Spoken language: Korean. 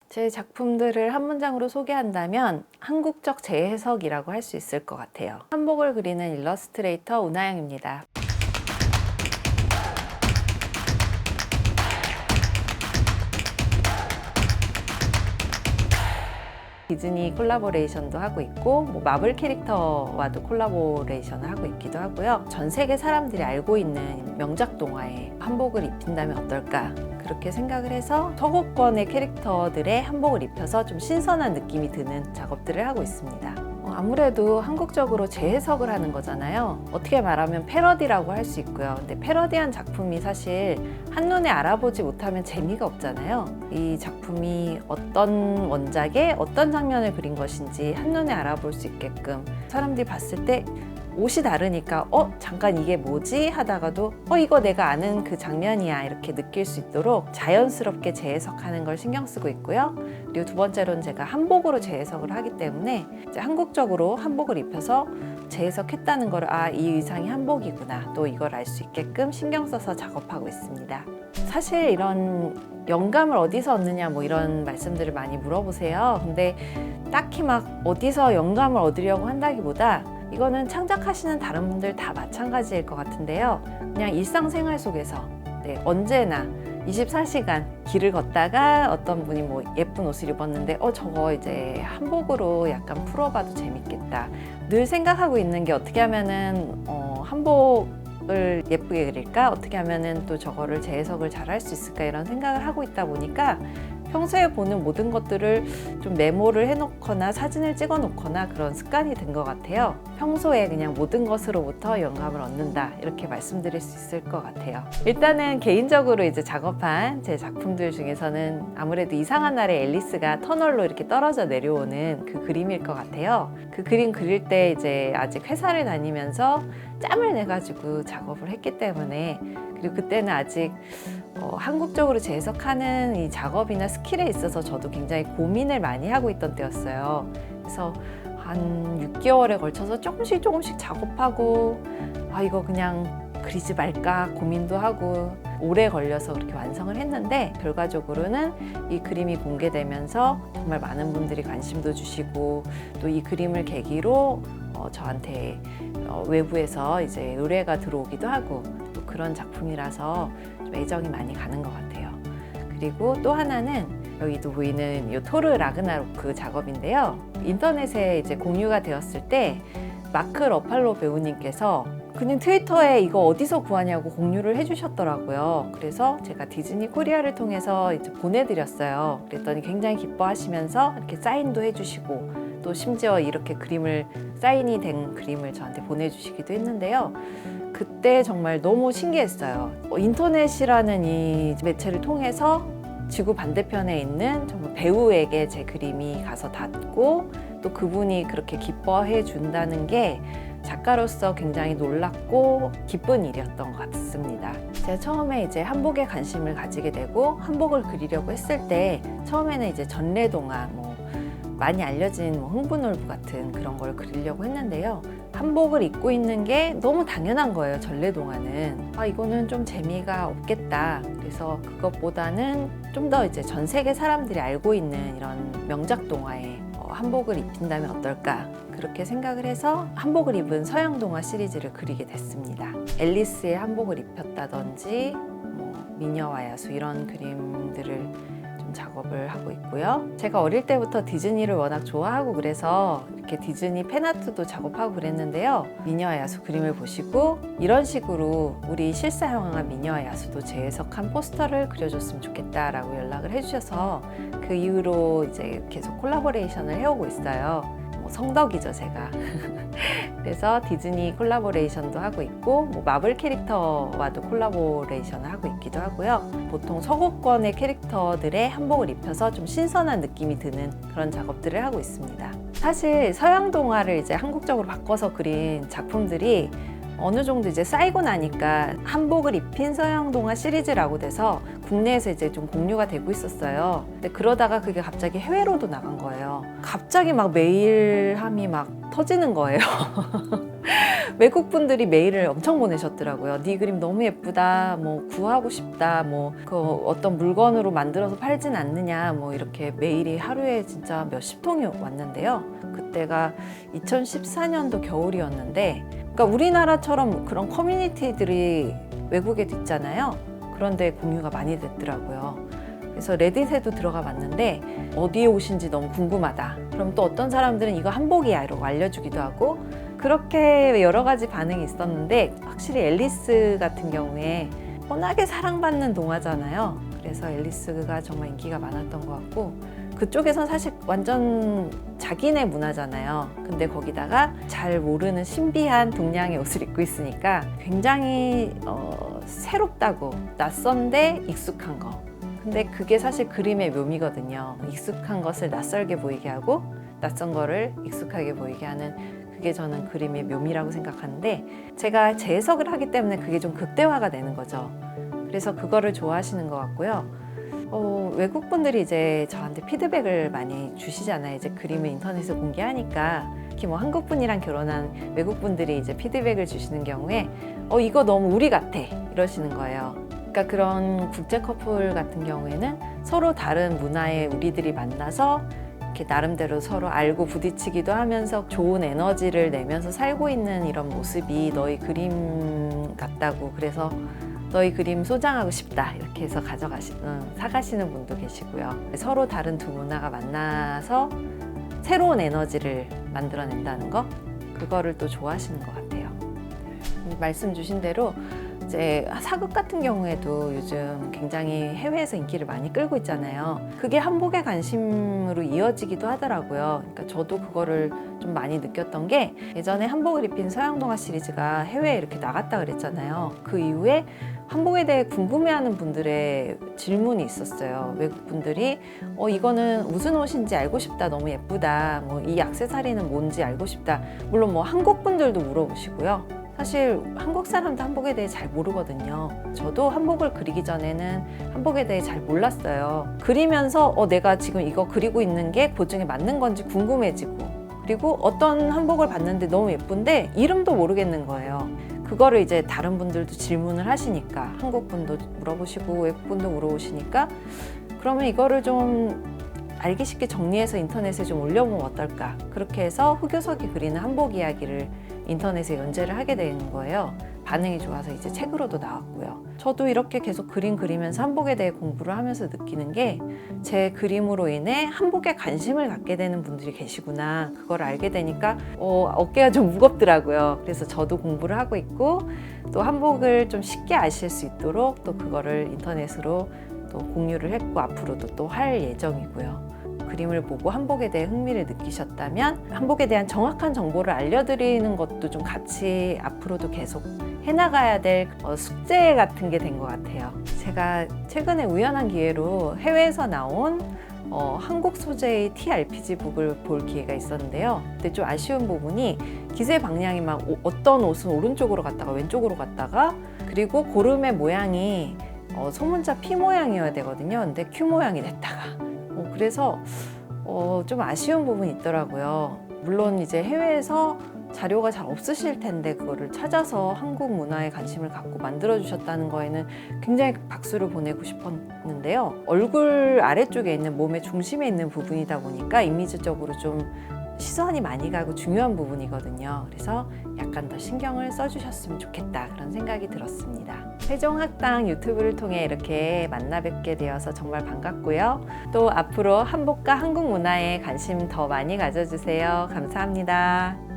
제 작품들을 한 문장으로 소개한다면 한국적 재해석이라고 할 수 있을 것 같아요. 한복을 그리는 일러스트레이터 운하영입니다. 디즈니 콜라보레이션도 하고 있고 마블 캐릭터와도 콜라보레이션을 하고 있기도 하고요. 전 세계 사람들이 알고 있는 명작 동화에 한복을 입힌다면 어떨까? 그렇게 생각을 해서 서구권의 캐릭터들의 한복을 입혀서 좀 신선한 느낌이 드는 작업들을 하고 있습니다. 아무래도 한국적으로 재해석을 하는 거잖아요. 어떻게 말하면 패러디라고 할 수 있고요. 근데 패러디한 작품이 사실 한눈에 알아보지 못하면 재미가 없잖아요. 이 작품이 어떤 원작에 어떤 장면을 그린 것인지 한눈에 알아볼 수 있게끔 사람들이 봤을 때 옷이 다르니까 잠깐 이게 뭐지? 하다가도 이거 내가 아는 그 장면이야 이렇게 느낄 수 있도록 자연스럽게 재해석하는 걸 신경 쓰고 있고요. 그리고 두 번째로는 제가 한복으로 재해석을 하기 때문에 이제 한국적으로 한복을 입혀서 재해석했다는 걸 이 의상이 한복이구나 또 이걸 알 수 있게끔 신경 써서 작업하고 있습니다. 사실 이런 영감을 어디서 얻느냐 이런 말씀들을 많이 물어보세요. 근데 딱히 막 어디서 영감을 얻으려고 한다기보다 이거는 창작하시는 다른 분들 다 마찬가지일 것 같은데요. 그냥 일상생활 속에서 언제나 24시간 길을 걷다가 어떤 분이 예쁜 옷을 입었는데 저거 이제 한복으로 약간 풀어봐도 재밌겠다. 늘 생각하고 있는 게 어떻게 하면은 한복을 예쁘게 그릴까? 어떻게 하면은 또 저거를 재해석을 잘 할 수 있을까? 이런 생각을 하고 있다 보니까 평소에 보는 모든 것들을 좀 메모를 해놓거나 사진을 찍어 놓거나 그런 습관이 된 것 같아요. 평소에 그냥 모든 것으로부터 영감을 얻는다 이렇게 말씀드릴 수 있을 것 같아요. 일단은 개인적으로 이제 작업한 제 작품들 중에서는 아무래도 이상한 날에 앨리스가 터널로 이렇게 떨어져 내려오는 그 그림일 것 같아요. 그 그림 그릴 때 이제 아직 회사를 다니면서 짬을 내가지고 작업을 했기 때문에 그리고 그때는 아직 한국적으로 재해석하는 이 작업이나 스킬에 있어서 저도 굉장히 고민을 많이 하고 있던 때였어요. 그래서 한 6개월에 걸쳐서 조금씩 작업하고 이거 그냥 그리지 말까 고민도 하고 오래 걸려서 그렇게 완성을 했는데 결과적으로는 이 그림이 공개되면서 정말 많은 분들이 관심도 주시고 또 이 그림을 계기로 저한테 외부에서 이제 의뢰가 들어오기도 하고 또 그런 작품이라서 좀 애정이 많이 가는 것 같아요. 그리고 또 하나는 여기도 보이는 이 토르 라그나로크 작업인데요. 인터넷에 이제 공유가 되었을 때 마크 러팔로 배우님께서 그냥 트위터에 이거 어디서 구하냐고 공유를 해주셨더라고요. 그래서 제가 디즈니 코리아를 통해서 이제 보내드렸어요. 그랬더니 굉장히 기뻐하시면서 이렇게 사인도 해주시고 또 심지어 이렇게 사인이 된 그림을 저한테 보내주시기도 했는데요. 그때 정말 너무 신기했어요. 인터넷이라는 이 매체를 통해서 지구 반대편에 있는 정말 배우에게 제 그림이 가서 닿고 또 그분이 그렇게 기뻐해 준다는 게 작가로서 굉장히 놀랍고 기쁜 일이었던 것 같습니다. 제가 처음에 이제 한복에 관심을 가지게 되고 한복을 그리려고 했을 때 처음에는 이제 전래동화 많이 알려진 흥부놀부 같은 그런 걸 그리려고 했는데요. 한복을 입고 있는 게 너무 당연한 거예요. 전래동화는 이거는 좀 재미가 없겠다. 그래서 그것보다는 좀 더 이제 전 세계 사람들이 알고 있는 이런 명작 동화에 한복을 입힌다면 어떨까? 그렇게 생각을 해서 한복을 입은 서양 동화 시리즈를 그리게 됐습니다. 앨리스의 한복을 입혔다든지 미녀와 야수 이런 그림들을 좀 작업을 하고 있고요. 제가 어릴 때부터 디즈니를 워낙 좋아하고 그래서 이렇게 디즈니 팬아트도 작업하고 그랬는데요. 미녀와 야수 그림을 보시고 이런 식으로 우리 실사 영화 미녀와 야수도 재해석한 포스터를 그려줬으면 좋겠다라고 연락을 해주셔서 그 이후로 이제 계속 콜라보레이션을 해오고 있어요. 성덕이죠, 제가. 그래서 디즈니 콜라보레이션도 하고 있고 마블 캐릭터와도 콜라보레이션을 하고 있기도 하고요. 보통 서구권의 캐릭터들의 한복을 입혀서 좀 신선한 느낌이 드는 그런 작업들을 하고 있습니다. 사실 서양 동화를 이제 한국적으로 바꿔서 그린 작품들이 어느 정도 이제 쌓이고 나니까 한복을 입힌 서양 동화 시리즈라고 돼서 국내에서 이제 좀 공유가 되고 있었어요. 근데 그러다가 그게 갑자기 해외로도 나간 거예요. 갑자기 막 메일함이 막 터지는 거예요. 외국 분들이 메일을 엄청 보내셨더라고요. 네 그림 너무 예쁘다. 뭐 구하고 싶다. 뭐 그 어떤 물건으로 만들어서 팔진 않느냐. 뭐 이렇게 메일이 하루에 진짜 몇십 통이 왔는데요. 그때가 2014년도 겨울이었는데, 그러니까 우리나라처럼 그런 커뮤니티들이 외국에 있잖아요. 그런데 공유가 많이 됐더라고요. 그래서 레딧에도 들어가 봤는데 어디에 오신지 너무 궁금하다. 그럼 또 어떤 사람들은 이거 한복이야 이러고 알려주기도 하고, 그렇게 여러 가지 반응이 있었는데, 확실히 앨리스 같은 경우에 워낙에 사랑받는 동화잖아요. 그래서 앨리스가 정말 인기가 많았던 것 같고, 그쪽에선 사실 완전 자기네 문화잖아요. 근데 거기다가 잘 모르는 신비한 동양의 옷을 입고 있으니까 굉장히 새롭다고, 낯선데 익숙한 거. 근데 그게 사실 그림의 묘미거든요. 익숙한 것을 낯설게 보이게 하고 낯선 거를 익숙하게 보이게 하는, 그게 저는 그림의 묘미라고 생각하는데, 제가 재해석을 하기 때문에 그게 좀 극대화가 되는 거죠. 그래서 그거를 좋아하시는 것 같고요. 외국 분들이 이제 저한테 피드백을 많이 주시잖아요. 이제 그림을 인터넷에 공개하니까. 특히 뭐 한국 분이랑 결혼한 외국 분들이 이제 피드백을 주시는 경우에 이거 너무 우리 같아 이러시는 거예요. 그러니까 그런 국제 커플 같은 경우에는 서로 다른 문화의 우리들이 만나서 이렇게 나름대로 서로 알고 부딪히기도 하면서 좋은 에너지를 내면서 살고 있는 이런 모습이 너희 그림 같다고, 그래서 너희 그림 소장하고 싶다 이렇게 해서 사가시는 분도 계시고요. 서로 다른 두 문화가 만나서 새로운 에너지를 만들어낸다는 거, 그거를 또 좋아하시는 것 같아요. 말씀 주신 대로 이제 사극 같은 경우에도 요즘 굉장히 해외에서 인기를 많이 끌고 있잖아요. 그게 한복의 관심으로 이어지기도 하더라고요. 그러니까 저도 그거를 좀 많이 느꼈던 게, 예전에 한복을 입힌 서양동화 시리즈가 해외에 이렇게 나갔다 그랬잖아요. 그 이후에 한복에 대해 궁금해하는 분들의 질문이 있었어요. 외국 분들이 이거는 무슨 옷인지 알고 싶다, 너무 예쁘다, 뭐 이 액세서리는 뭔지 알고 싶다. 물론 뭐 한국 분들도 물어보시고요. 사실 한국 사람도 한복에 대해 잘 모르거든요. 저도 한복을 그리기 전에는 한복에 대해 잘 몰랐어요. 그리면서 내가 지금 이거 그리고 있는 게 고증에 맞는 건지 궁금해지고, 그리고 어떤 한복을 봤는데 너무 예쁜데 이름도 모르겠는 거예요. 그거를 이제 다른 분들도 질문을 하시니까, 한국 분도 물어보시고 외국 분도 물어보시니까, 그러면 이거를 좀 알기 쉽게 정리해서 인터넷에 좀 올려보면 어떨까. 그렇게 해서 흑요석이 그리는 한복 이야기를 인터넷에 연재를 하게 되는 거예요. 반응이 좋아서 이제 책으로도 나왔고요. 저도 이렇게 계속 그림 그리면서 한복에 대해 공부를 하면서 느끼는 게, 제 그림으로 인해 한복에 관심을 갖게 되는 분들이 계시구나, 그걸 알게 되니까 어깨가 좀 무겁더라고요. 그래서 저도 공부를 하고 있고, 또 한복을 좀 쉽게 아실 수 있도록 또 그거를 인터넷으로 또 공유를 했고, 앞으로도 또 할 예정이고요. 그림을 보고 한복에 대해 흥미를 느끼셨다면 한복에 대한 정확한 정보를 알려드리는 것도 좀 같이 앞으로도 계속 해나가야 될 숙제 같은 게 된 것 같아요. 제가 최근에 우연한 기회로 해외에서 나온 한국 소재의 TRPG 북을 볼 기회가 있었는데요. 근데 좀 아쉬운 부분이 기세 방향이 막 어떤 옷은 오른쪽으로 갔다가 왼쪽으로 갔다가, 그리고 고름의 모양이 소문자 P 모양이어야 되거든요. 근데 Q 모양이 됐다가 그래서 좀 아쉬운 부분이 있더라고요. 물론 이제 해외에서 자료가 잘 없으실 텐데 그거를 찾아서 한국 문화에 관심을 갖고 만들어주셨다는 거에는 굉장히 박수를 보내고 싶었는데요. 얼굴 아래쪽에 있는, 몸의 중심에 있는 부분이다 보니까 이미지적으로 좀 시선이 많이 가고 중요한 부분이거든요. 그래서 약간 더 신경을 써주셨으면 좋겠다, 그런 생각이 들었습니다. 세종학당 유튜브를 통해 이렇게 만나 뵙게 되어서 정말 반갑고요. 또 앞으로 한복과 한국 문화에 관심 더 많이 가져주세요. 감사합니다.